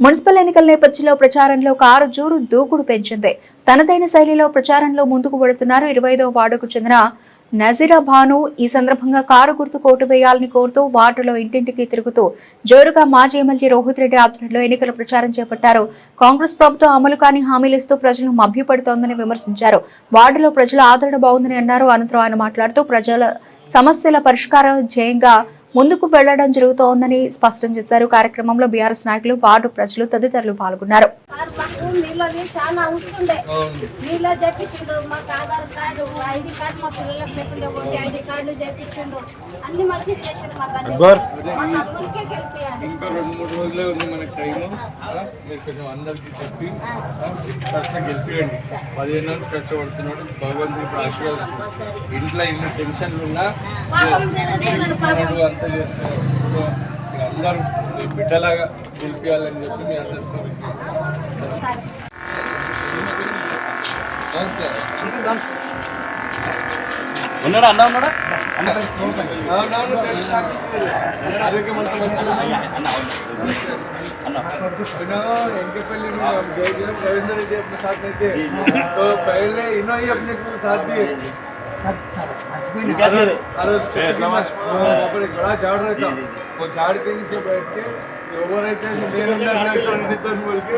Municipal ఎన్నికల నేపథ్యంలో ప్రచారంలో కారు జోరు దూకుడు పెంచింది. తనదైన శైలిలో ప్రచారంలో ముందుకు వెళుతున్నారు 25వ వార్డుకు చెందిన నజీరా భాను. ఈ సందర్భంగా కారు గుర్తుకు ఓటు వేయాలని కోరుతూ వార్డులో ఇంటింటికి తిరుగుతూ జోరుగా మాజీ ఎమ్మెల్యే రోహిత్ రెడ్డి ఆధ్వర్యంలో ఎన్నికల ప్రచారం చేపట్టారు. కాంగ్రెస్ ప్రభుత్వం అమలు కాని హామీలిస్తూ ప్రజలను మభ్యపెడుతోందని విమర్శించారు. వార్డులో ప్రజల ఆదరణ బాగుందని అన్నారు. అనంతరం ఆయన మాట్లాడుతూ ప్రజల సమస్యల పరిష్కారం ధ్యేయంగా ముందుకు వెళ్లడం జరుగుతోందని స్పష్టం చేశారు. కార్యక్రమంలో బీఆర్ఎస్ నాయకులు, వార్డు ప్రజలు తదితరులు పాల్గొన్నారు. ఇంట్లో ఇన్ని టెన్షన్లు ఉన్నా అంతా చేస్తున్నారు. సో అందరూ బిడ్డలాగా గెలిపించాలని చెప్పి మీ అందరితో ఉన్నాడా అన్న ఉన్నాడా आरोग्य मंत्री एंकेपल्ली रविंद्र रेड्डी अपने साथ में थे, तो पहले इन्होंने ही अपने को साथ दिए। वहाँ पर एक बड़ा झाड़ रहता, वो झाड़ के नीचे बैठ के बोल के